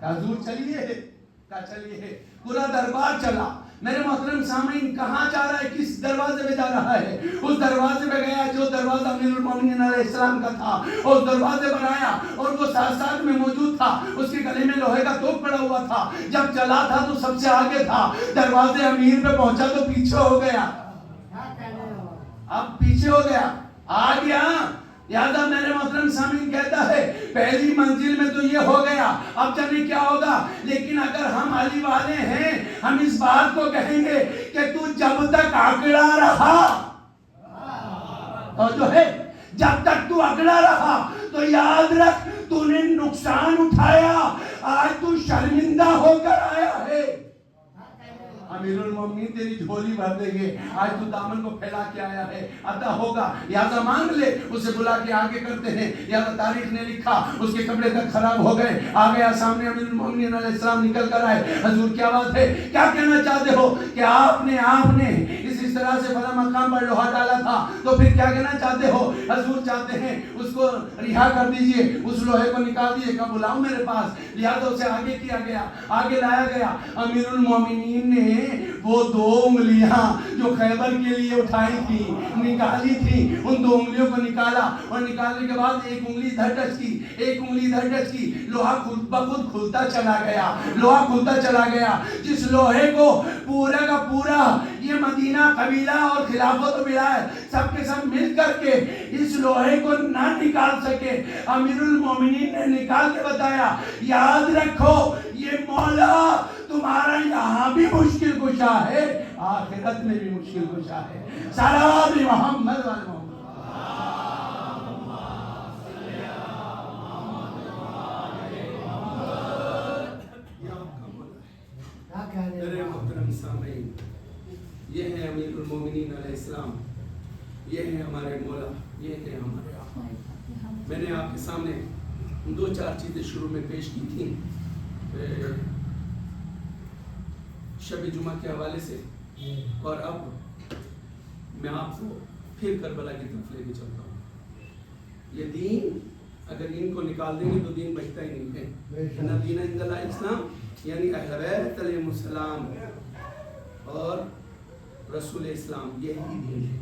حضور چلیے پورا دربار چلا. میرے محترم سامعین، کہاں جا رہا ہے؟ کس دروازے پہ جا رہا ہے؟ اس دروازے پہ گیا جو دروازہ امیر المومنین علیہ السلام کا تھا. اس دروازے پر آیا اور وہ ساتھ میں موجود تھا. اس کے گلے میں لوہے کا توپ پڑا ہوا تھا. جب چلا تھا تو سب سے آگے تھا. دروازے امیر پہ پہنچا تو پیچھے ہو گیا. اب پیچھے ہو گیا، آ گیا. لہذا میرے محترم سامعین کہتا ہے پہلی منزل میں تو یہ ہو گیا، اب جانے کیا ہوگا. لیکن اگر ہم علی والے ہیں، ہم اس بات کو کہیں گے کہ تو جب تک اکڑا رہا، اور جو ہے جب تک تو اکڑا رہا تو یاد رکھ تو نے نقصان اٹھایا، آج تو شرمندہ ہو کر آیا ہے. امیر المومنین تیری جھولی بھر دیں گے، آج تو دامن کو پھیلا کے آیا ہے، عطا ہوگا، لہذا مانگ لے. اسے بلا کے آگے کرتے ہیں. لہذا تاریخ نے لکھا اس کے کپڑے تک خراب ہو گئے. آ گیا سامنے امیر المومنین علیہ السلام نکل کر آئے. حضور کیا بات ہے؟ کیا کہنا چاہتے ہو کہ آپ نے اس طرح سے فلاں مقام پر لوہا ڈالا تھا، تو پھر کیا کہنا چاہتے ہو؟ حضور چاہتے ہیں اس کو رہا کر دیجئے، اس لوہے کو نکال دیجئے. کہا بلاؤ میرے پاس. لہذا اسے آگے کیا گیا، آگے لایا گیا. امیر المومنین نے وہ 2 انگلیاں جو خیبر کے لیے اٹھائی تھی، نکالی تھی، ان 2 انگلیوں کو نکالا. اور نکالنے کے بعد ایک انگلی ادھر ٹچ کی، ایک انگلی ادھر ٹچ کی. لوہا خود بخود کھلتا چلا گیا، لوہا کھلتا چلا گیا. جس لوہے کو پورا کا پورا یہ مدینہ قبیلہ اور خلافت ملا ہے، سب کے سب مل کر کے اس لوہے کو نہ نکال سکے. امیر المومنین نے نکال کے بتایا یاد رکھو یہ مولا تمہارا یہاں بھی مشکل کشا ہے، آخرت میں بھی مشکل کشا ہے. صلوات محمد و محمد. میرے محترم سامعین، یہ ہے امیر المومنین علیہ السلام، یہ ہے ہمارے مولا، یہ ہے ہمارے آقا. میں نے آپ کے سامنے 2-4 چیزیں شروع میں پیش کی تھیں شب جمعہ کے حوالے سے، اور اب میں آپ کو پھر کربلا کی طرف لے کے چلتا ہوں. یہ دین اگر ان کو نکال دیں گے تو دین بچتا ہی نہیں ہے. نہ دین عند اللہ اسلام، یعنی اہل بیت علیہ السلام اور رسول اسلام، یہی دین ہے.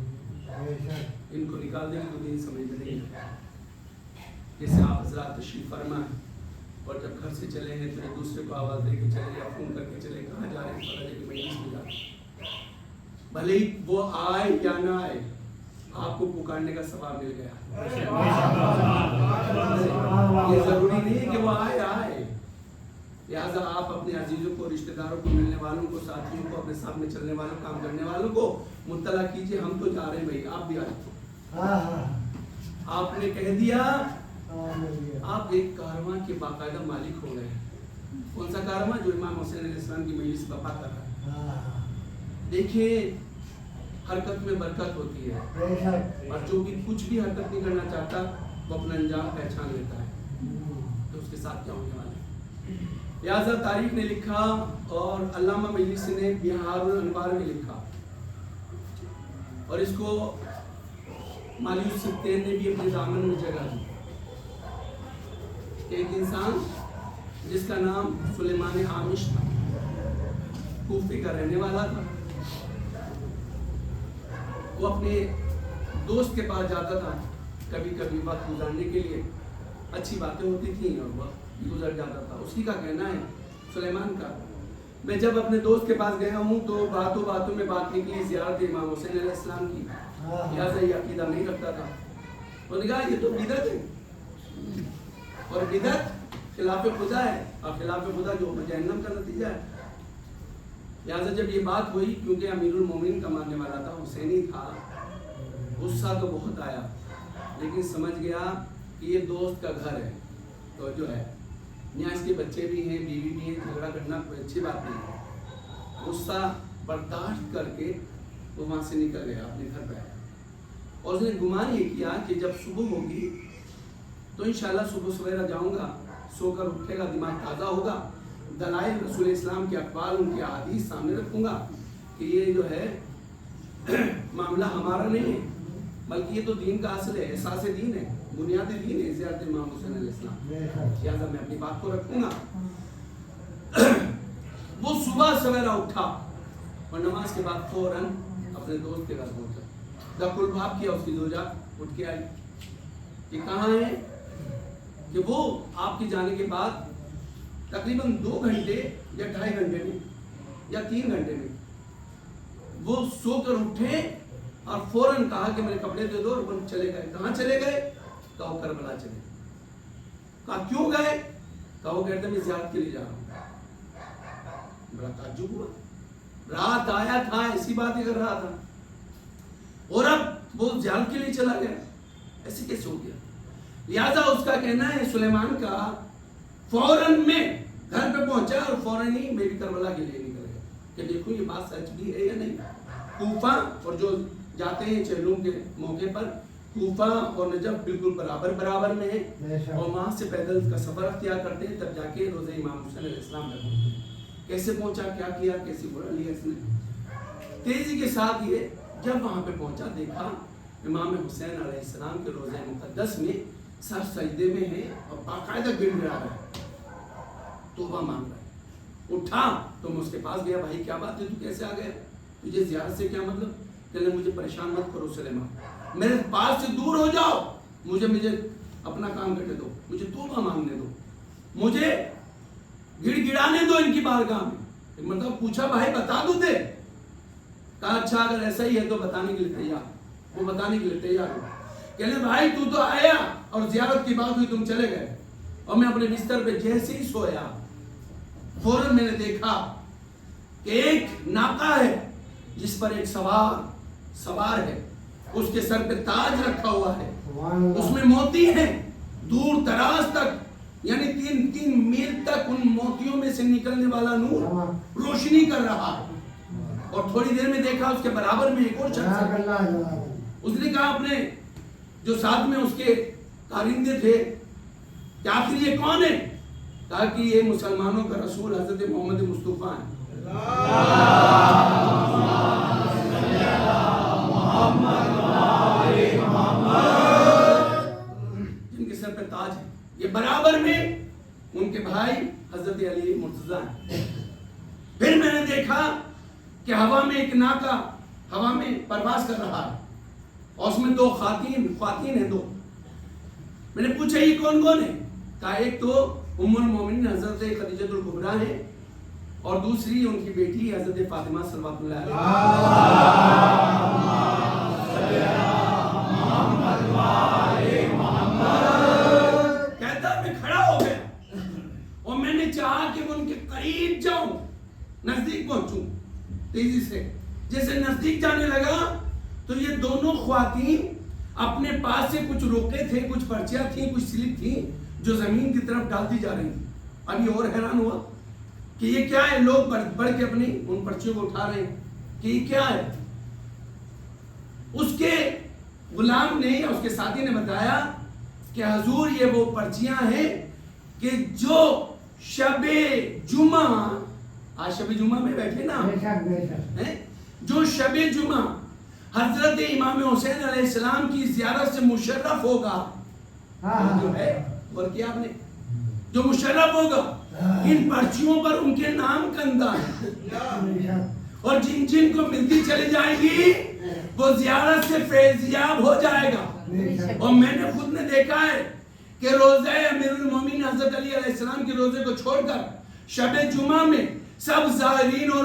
ان کو نکال دیں گے تو دین سمجھ میں نہیں ہے. جیسے آپ حضرات تشریف فرما ہے اور جب گھر سے چلے ہیں تو ایک دوسرے کو آواز دے کے چلے یا فون کر کے چلے کہاں جا رہے ہیں، پتہ لگے کہ مجلس میں جا رہے ہیں. بھلے ہی وہ آئے یا نہ آئے، آپ کو پکارنے کا ثواب مل گیا. یہ ضروری نہیں ہے کہ وہ آئے. لہٰذا آپ اپنے عزیزوں کو، رشتہ داروں کو، ملنے والوں کو، ساتھیوں کو، اپنے ساتھ میں چلنے والوں، کام کرنے والوں کو مطلع کیجئے ہم تو جا رہے ہیں بھائی، آپ بھی آئے. آپ نے کہہ دیا آپ ایک کارواں کے باقاعدہ مالک ہو گئے. کون سا کارواں؟ جو امام حسین علیہ السلام کی مجلس برپا کر رہا ہے. دیکھیں حرکت میں برکت ہوتی ہے، اور جو بھی کچھ بھی حرکت نہیں کرنا چاہتا وہ اپنا انجام پہچان لیتا ہے تو اس کے ساتھ کیا ہونے والا ہے. لہٰذا تاریخ نے لکھا اور علامہ مجلسی نے بہار الانوار میں لکھا، اور اس کو مالیوس سبتین نے بھی اپنے دامن میں جگہ دی. ایک انسان جس کا نام سلیمان عامش تھا، کوفے کا رہنے والا تھا، وہ اپنے دوست کے پاس جاتا تھا کبھی کبھی وقت گزارنے کے لیے. اچھی باتیں ہوتی تھیں اور وقت گزر جاتا تھا. اسی کا کہنا ہے سلیمان کا، میں جب اپنے دوست کے پاس گیا ہوں تو باتوں میں بات نکلی زیارت امام حسین علیہ السلام کی. لہٰذا یہ عقیدہ نہیں رکھتا تھا. انہوں نے کہا یہ تو بدعت ہے اور بدعت خلاف خدا ہے اور خلاف خدا جو جہنم کا نتیجہ ہے. لہٰذا جب یہ بات ہوئی, کیونکہ امیر المومنین کا ماننے والا تھا, حسینی تھا, غصہ تو بہت آیا, لیکن سمجھ گیا کہ یہ دوست کا گھر ہے تو جو ہے یہاں اس کے بچے بھی ہیں, بیوی بھی ہیں, جھگڑا کرنا کوئی اچھی بات نہیں ہے. غصہ برداشت کر کے وہ وہاں سے نکل گیا, اپنے گھر پہ آیا اور اس نے گمان یہ کیا کہ جب صبح ہوگی تو انشاءاللہ صبح سویرا جاؤں گا, سو کر اٹھے گا, دماغ تازہ ہوگا, دلائل رسول اسلام کے اقوال, ان کے احادیث سامنے رکھوں گا کہ یہ جو ہے معاملہ ہمارا نہیں ہے بلکہ یہ تو دین کا اصل ہے, اساس دین ہے, بنیادی دین ہے زیارت امام حسین علیہ السلام. لہٰذا میں اپنی بات کو رکھوں گا. وہ صبح سویرا اٹھا اور نماز کے بعد فوراً اپنے دوست کے گھر پہنچا. جب الباب کیا, اس کی زوجہ اٹھ کے آئی کہ کہاں ہے, کہ وہ آپ کے جانے کے بعد تقریباً 2 گھنٹے یا 2.5 گھنٹے میں یا 3 گھنٹے میں وہ سو کر اٹھے اور فوراً کہا کہ میرے کپڑے دے دو, اور وہ چلے گئے. کہاں چلے گئے؟ کہا وہ کربلا چلے. کہا کیوں گئے؟ کہا وہ کہتے میں زیارت کے لیے جا رہا ہوں. بڑا تعجب ہوا, رات آیا تھا, ایسی بات ہی کر رہا تھا اور اب وہ زیارت کے لیے چلا گیا, ایسے کیسے ہو گیا؟ لہذا اس کا کہنا ہے سلیمان کا فوراً میں گھر پہ پہنچا اور فوراً ہی میں بھی کربلا کے لیے نکل گیا کہ دیکھو یہ بات سچ بھی ہے یا نہیں. کوفہ اور جو جاتے ہیں چہلوم کے موقع پر, کوفہ اور نجف بالکل برابر میں ہے اور وہاں سے پیدل کا سفر اختیار کرتے ہیں, تب جا کے روزہ امام حسین علیہ السلام تک پہنچتے ہیں. کیسے پہنچا, کیا کیا, کیسے بولا لیا اس نے, تیزی کے ساتھ یہ جب وہاں پہ پہنچا دیکھا امام حسین علیہ السلام کے روزہ مقدس میں سر سجدے میں ہے اور باقاعدہ گڑ گڑا رہا ہے, توبہ مانگ رہا ہے. اٹھا تو میں اس کے پاس گیا, بھائی کیا بات ہے, تو کیسے آ گیا, تجھے زیارت سے کیا مطلب؟ کہنے مجھے پریشان مت کرو سلیمان, میرے پاس سے دور ہو جاؤ, مجھے اپنا کام کرنے دو, مجھے توبہ مانگنے دو, مجھے گڑ گڑانے دو ان کی بارگاہ میں. مطلب پوچھا بھائی بتا دو دے, کہا اچھا اگر ایسا ہی ہے تو بتانے کے لیے تیار. وہ بتانے کے لیے تیار ہو. کہنے بھائی تو آیا اور زیارت کی بات ہوئی, تم چلے گئے, اور میں اپنے بستر پہ جیسے ہی سویا فوراً میں نے دیکھا کہ ایک ناقہ ہے جس پر ایک سوار ہے, اس کے سر پہ تاج رکھا ہوا ہے, اس میں موتی ہیں دور دراز تک, یعنی 3 میل تک ان موتیوں میں سے نکلنے والا نور روشنی کر رہا ہے. اور تھوڑی دیر میں دیکھا اس کے برابر میں ایک اور شخص ہے. اس نے کہا اپنے جو ساتھ میں اس کے کارندے تھے کہ آخر یہ کون ہے؟ کہا کہ یہ مسلمانوں کا رسول حضرت محمد مصطفیٰ ہیں. جن کے سر پہ تاج ہے, یہ برابر میں ان کے بھائی حضرت علی مرتضیٰ ہیں. پھر میں نے دیکھا کہ ہوا میں ایک ناکا ہوا میں پرواز کر رہا ہے اور اس میں 2 خواتین ہیں 2. میں نے پوچھا یہ کون کون ہے؟ کہا ایک تو ام المومنین حضرت خدیجہ الکبریٰ ہے اور دوسری ان کی بیٹی حضرت فاطمہ صلوات اللہ علیہ. کہتا میں کھڑا ہو گیا اور میں نے چاہا کہ ان کے قریب جاؤں, نزدیک پہنچوں تیزی سے. جیسے نزدیک جانے لگا تو یہ دونوں خواتین اپنے پاس سے کچھ روکے تھے, کچھ پرچیاں تھیں, کچھ سلپ تھیں جو زمین کی طرف ڈالتی جا رہی تھی. اب یہ اور حیران ہوا کہ یہ کیا ہے, لوگ بڑھ کے اپنی ان پرچیوں کو اٹھا رہے ہیں کہ یہ کیا ہے. اس کے غلام نے یا اس کے ساتھی نے بتایا کہ حضور یہ وہ پرچیاں ہیں کہ جو شب جمعہ, آج شب جمعہ میں بیٹھے نا, جو شب جمعہ حضرت امام حسین علیہ السلام کی زیارت سے مشرف ہوگا, جو ہے اور کیا آپ نے جو مشرف ہوگا, ان پرچیوں پر ان کے نام کندہ ہے اور جن جن کو ملتی چلی جائے گی وہ زیارت سے فیضیاب ہو جائے گا. اور میں نے خود نے دیکھا ہے کہ روزہ امیر المومنین حضرت علی علیہ السلام کے روزے کو چھوڑ کر شب جمعہ میں سب زائرین اور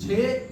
6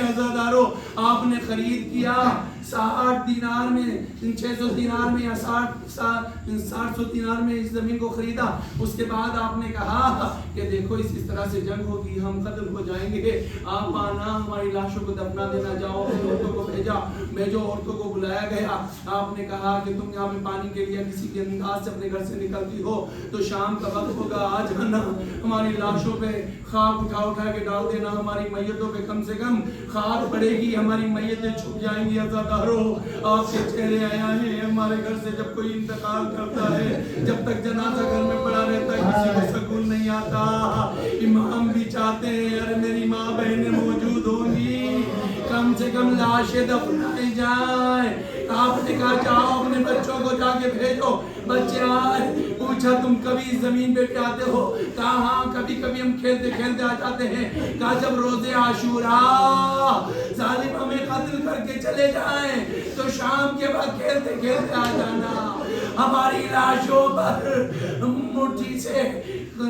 عزادارو آپ نے خرید کیا 60 دینار میں 600 دینار میں یا 700 دینار میں اس زمین کو خریدا. اس کے بعد آپ نے کہا کہ دیکھو اس طرح سے جنگ ہوگی ہم ختم ہو جائیں گے, آپ آنا ہماری لاشوں کو دفنا دینا, جاؤ عورتوں کو بھیجو عورتوں کو بلایا گیا. آپ نے کہا کہ تم یہاں پہ پانی کے لیے کسی کے انداز سے اپنے گھر سے نکلتی ہو تو شام کا وقت ہوگا, آ جانا ہماری لاشوں پہ خاک اٹھا کے ڈال دینا, ہماری میتوں پہ کم سے کم خاک پڑے گی, ہماری میتیں چھپ جائیں گی. عزادارو آپ کے چہرے آیا ہے ہمارے گھر سے جب کوئی انتقال کرتا ہے, جب تک جنازہ گھر میں پڑا رہتا ہے کسی کو سکون نہیں آتا. امام بھی چاہتے ہیں ارے میری ماں بہنیں موجود ہوں گی, کم سے کم لاشیں دفنائی جائیں. آپ نے کہا جاؤ اپنے بچوں کو جا کے بھیجو. بچے آئے, پوچھا تم کبھی اس زمین پہ بھی آتے ہو؟ کہا ہاں کبھی کبھی ہم کھیلتے کھیلتے آ جاتے ہیں. کہا جب روزے عاشوراء ظالم ہمیں قتل کر کے چلے جائیں تو شام کے بعد کھیلتے کھیلتے آ جانا, ہماری لاشوں پر مٹھی سے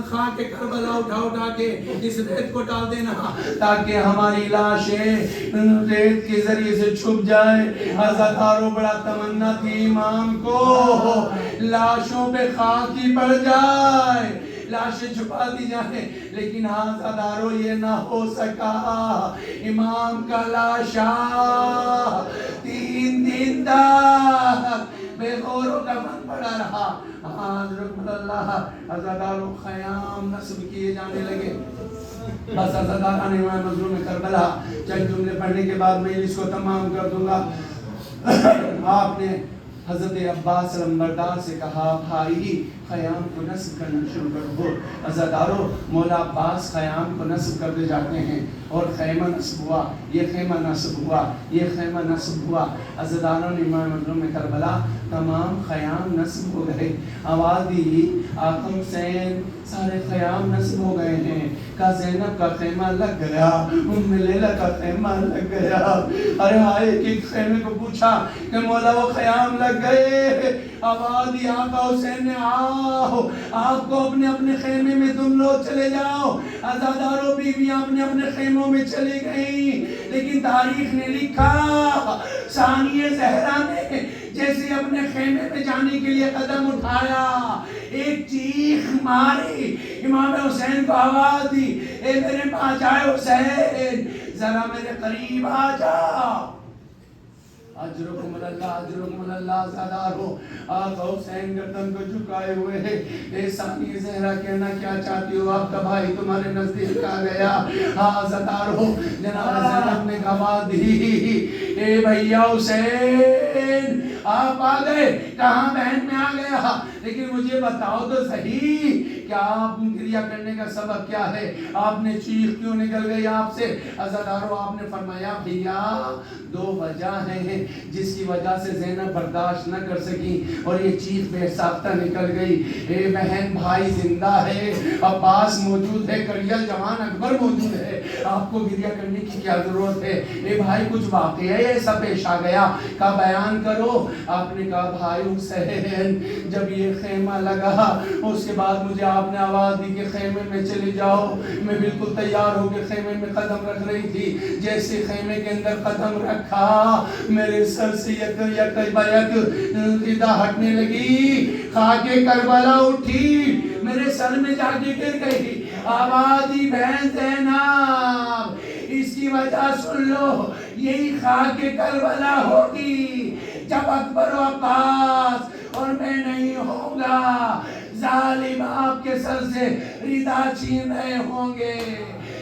خاک کربلا اٹھا کے اس ریت کو ڈال دینا تاکہ ہماری لاشیں ریت کے ذریعے سے چھپ جائے. عزادارو بڑا تمنا تھی امام کو لاشوں پہ خاک ہی پڑ جائے, لاشیں چھپا دی جائیں, لیکن عزادارو یہ نہ ہو سکا. امام کا لاشا 3 دن تک بے غور و کفن پڑا رہا. حضرت اللہ عزادارو خیام نصب کیے جانے لگے. بس عزادارہ نے امام مظلوم کربلا چند جملے پڑھنے کے بعد میں اس کو تمام کر دوں گا. آپ نے حضرت عباس علمبردار سے کہا بھائی خیام کو نصب کرنا شروع کر دو. عزادارو مولا عباس خیام کو نصب کرتے جاتے ہیں اور خیمہ نصب ہوا, یہ خیمہ نصب ہوا, یہ خیمہ نصب ہوا. عزاداروں نے امام مظلوم کربلا تمام خیام نصب ہو گئے. آواز دی آقا حسین سارے خیام نصب ہو گئے ہیں. کہا زینب کا خیمہ لگ گیا, ام لیلہ کا خیمہ لگ گیا. ارے ہائے ایک خیمے کو پوچھا کہ مولا وہ خیام لگ گئے. آواز دی آقا حسین نے آؤ آپ کو اپنے اپنے خیمے میں تم لوگ چلے جاؤ. عزاداروں بیویاں اپنے اپنے خیموں میں چلی گئیں, لیکن تاریخ نے لکھا ثانیہ زہرا نے جیسے اپنے خیمے میں جانے کے لیے قدم اٹھایا ایک چیخ ماری, امام حسین کو آواز دی اے میرے پاس جائے حسین ذرا میرے قریب آ جا. اجرکم اللہ. عزادارو آقا حسین گردن کو جھکائے ہوئے ہیں. اے ثانیہ زہرا کہنا کیا چاہتی ہو, آپ کا بھائی تمہارے نزدیک آ گیا. عزادارو جناب زینب نے گواہ دی اے بھیا حسین آپ آ گئے, کہاں بہن میں آ گیا, لیکن مجھے بتاؤ تو صحیح کیا آپ گریہ کرنے کا سبب کیا ہے, آپ نے چیخ کیوں نکل گئی آپ سے. عزادارو آپ نے فرمایا بھیا 2 وجہ ہیں جس کی وجہ سے زینب برداشت نہ کر سکی اور یہ چیخ بے ساختہ نکل گئی. اے بہن بھائی زندہ ہے, عباس موجود ہے, کریل جوان اکبر موجود ہے, آپ کو گریہ کرنے کی کیا ضرورت ہے. اے بھائی کچھ واقعہ ایسا پیش آ گیا کا بیان کرو. آپ نے کہا بھائی حسین جب یہ خیمہ لگا اس کے بعد مجھے آپ نے آواز دی کہ خیمے میں چلے جاؤ. میں بالکل تیار ہو کے خیمے میں قدم رکھ رہی تھی, جیسے خیمے کے اندر قدم رکھا میرے سر سے یک غدا ہٹنے لگی, خاک کربلا اٹھی میرے سر میں جا کے گر گئی. آواز دی بہن زینب اس کی وجہ سن لو, یہی خاک کربلا ہوگی جب اکبر و عباس اور میں نہیں ہوں گا ظالم آپ کے سر سے ردا چھین رہے ہوں گے.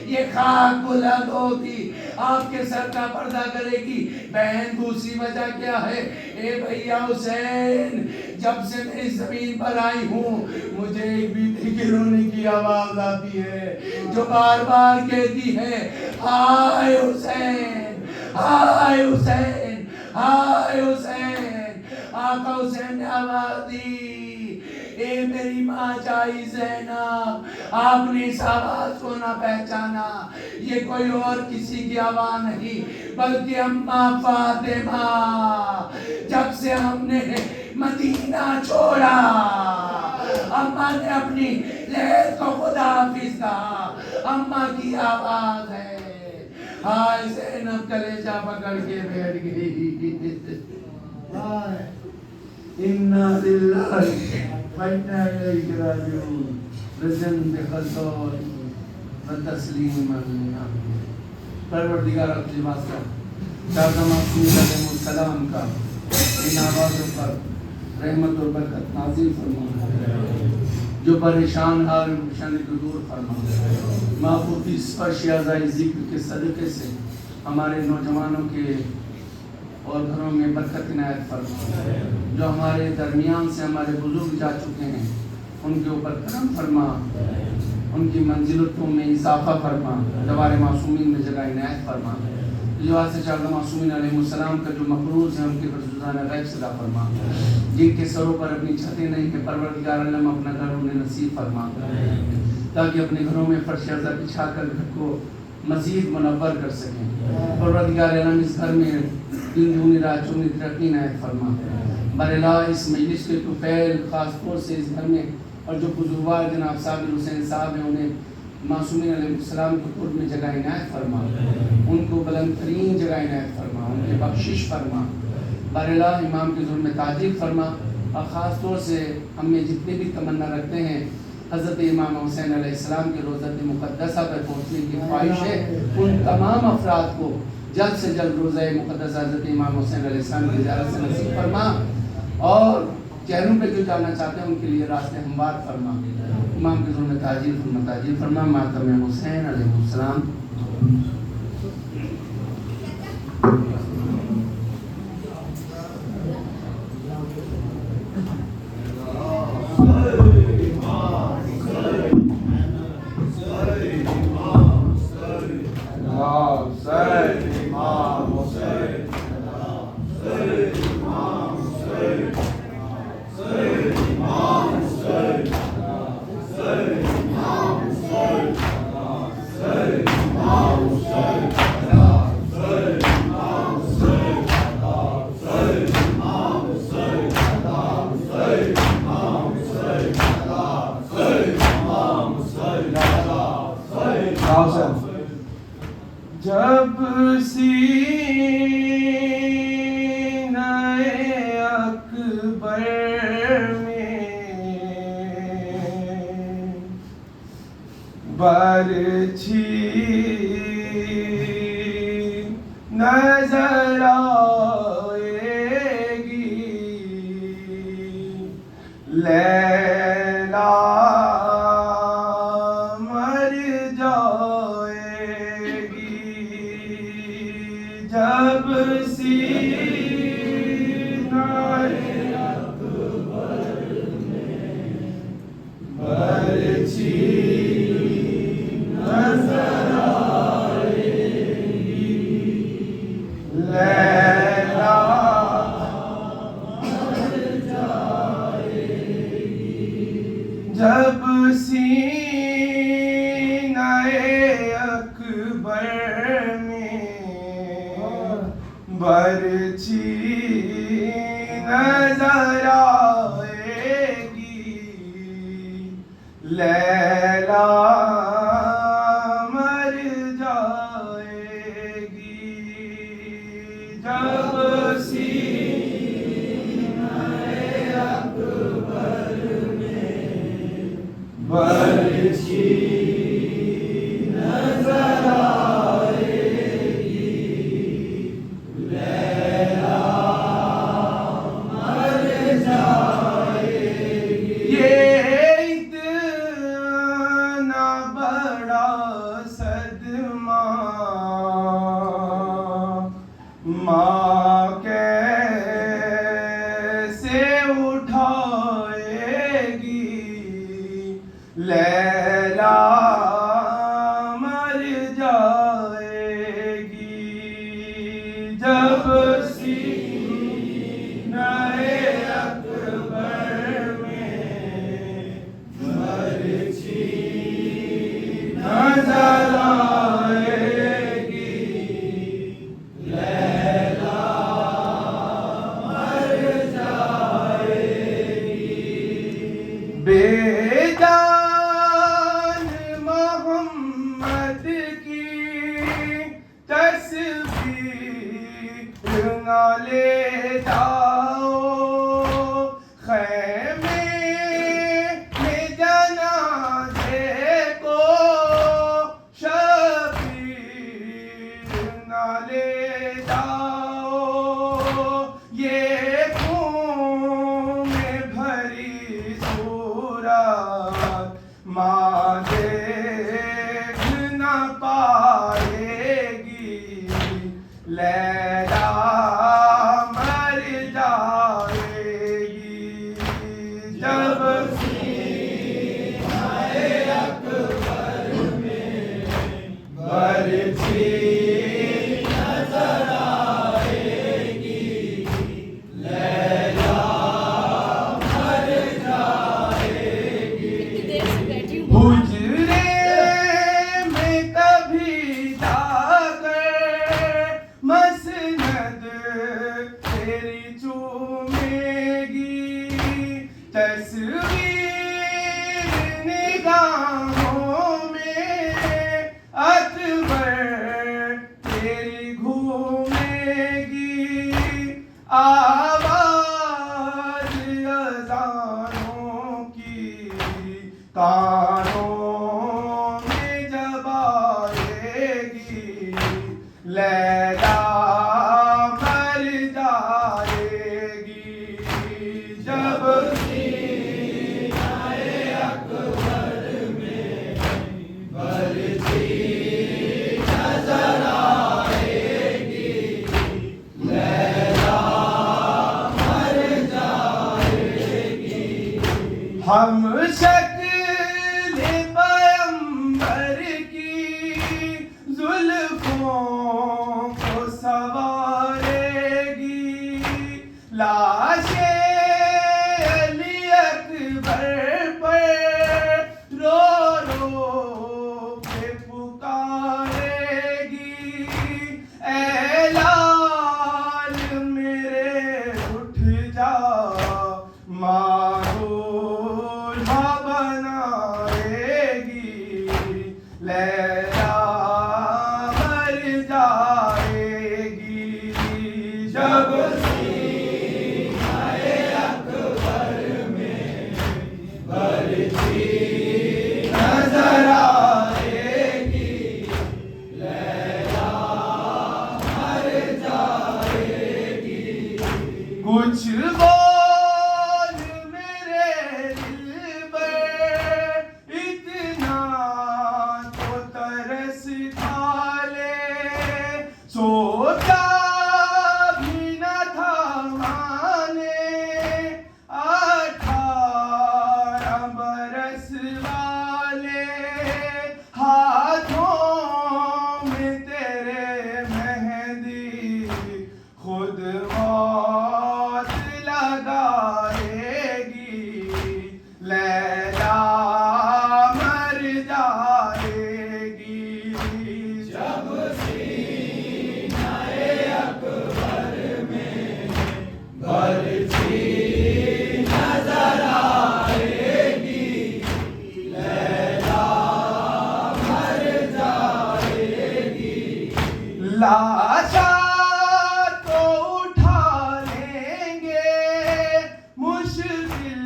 یہ خاک بلند ہوتی آپ کے سر کا پردہ کرے گی. بہن دوسری وجہ کیا ہے, اے بھیا حسین جب سے میں اس زمین پر آئی ہوں مجھے ایک بیٹی کے رونے کی آواز آتی ہے جو بار بار کہتی ہے ہائے حسین ہائے حسین ہائے حسین. آقا حسین نے آواز دی اے میری ماں چاہی زینب, آپ نے اس آواز کو نہ پہچانا, یہ کوئی اور کسی کی آواز نہیں بلکہ اماں فاطمہ. جب سے ہم نے مدینہ چھوڑا اماں نے اپنی لہر کو خدا حافظ کہا, اماں کی آواز ہے. ہائے زینب کلیجہ پکڑ کے بیٹھ گئی. اِنَّا لِلَّهِ وَإِنَّا إِلَيْهِ رَاجِعُونَ. رجن بخلطور وتسلیم پروردگار اپنی واسطہ دادا معصوم علیہ السلام کا ان آوازوں پر رحمت اور برکت نازل فرما. جو پریشان حال پریشانی کو دور فرما. محبوب اس فرش اعضائی ذکر کے صدقے سے ہمارے نوجوانوں کے اور گھروں میں برکت عنایت فرما. جو ہمارے درمیان سے ہمارے بزرگ جا چکے ہیں ان کے اوپر کرم فرما. ان کی منزلتوں میں اضافہ فرما. دوار معصومین میں جگہ عنایت فرما. جو آج سے چار معصومین علیہ السلام کا جو مقروض ہے ان کے برزدان غیب صدا فرما. جن کے سروں پر اپنی چھتیں نہیں کہ پروردگار علم اپنا گھر انہیں نصیب فرما تاکہ اپنے گھروں میں فرش عرضہ بچھا کر گھر کو مزید منور کر سکیں. پروردگار علم اس گھر میں دن دونی رات چونی ترقی عنایت فرما. برلا اس مجلس کے تو فعل خاص طور سے اس گھر میں اور جو بزرگوار جناب صابر حسین صاحب ہیں انہیں معصومین علیہ السلام کے قرب میں جگہ عنایت فرما. ان کو بلند ترین جگہ عنایت فرما. ان کے بخشش فرما. برلا امام کے ظلم تاجر فرما. اور خاص طور سے ہم میں جتنے بھی تمنا رکھتے ہیں حضرت امام حسین علیہ السلام کے روضۃ مقدسہ پر پہنچنے کی خواہش ہے ان تمام افراد کو جلد سے جلد روضہ مقدسہ حضرت امام حسین علیہ السلام کی زیارت سے نصیب فرما. اور چہروں پہ جو جانا چاہتے ہیں ان کے لیے راستے ہموار فرما. امام کے ظلم تاجر فرما. ماتم حسین علیہ السلام. جب سینہ اکبر میں برچھی نظر آئے گی لیلا مر جائے گی. جب سینہ اکبر میں برچھی نظر آئے گی لیلا مر جائے گی. جب سینہ اکبر میں برچھی نظر آئے گی لیلا مر جائے گی. جب سینہ اکبر میں برچھی نظر آئے گی لیلا مر جائے گی. یہ اتنا بڑا صدمہ ماں کیسے اٹھائے گی لیلا مر جائے گی. جب سینہ اکبر میں برچھی نظر آئے گی لیلا مر جائے گی. بے جان محمد کی کانوں میں جب آئے گی لیلا مر جائے گی جب ہم شکل پیمبر کی زلفوں کو سنوارے گی لاش علی اکبر پر رو رو کے پکارے گی اے لال میرے اٹھ جا مارو بنائے گی لیلا مر جائے گی جب سینہ اکبر میں بڑھتی نظر آئے گی لیلا مر جائے گی کچھ سوچا بھی نہ تھا ماں نے 18 برس والے ہاتھوں میں تیرے مہندی خود موت لگائے گی لیلا مر جائے گی جب بڑھتی نظر آئے گی لیلا مر جائے گی لاشا تو اٹھا لیں گے مشکل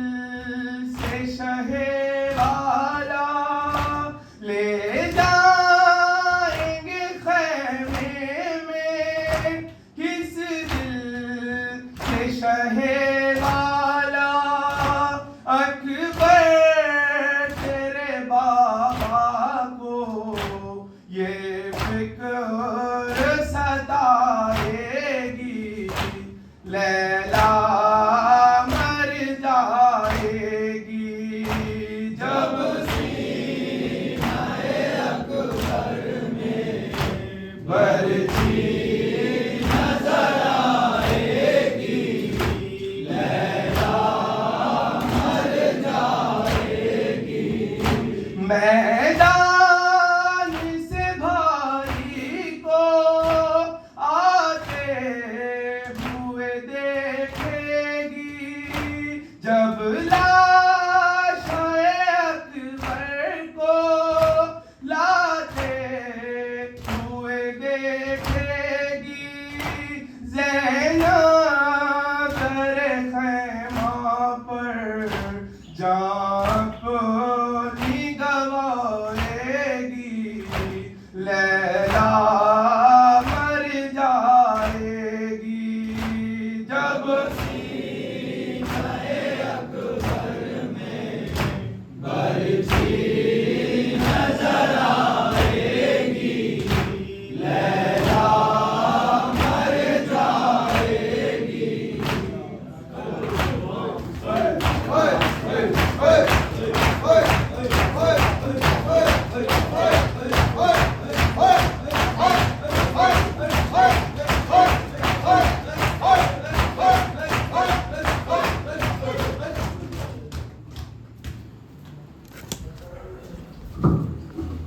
سے شہ والا لے جائیں گے خیمے میں کس شہ والا اکبر تیرے بابا کو یہ فکر ستائے گی لیلا مر جائے گی جب سینہ اکبر میں بڑھتی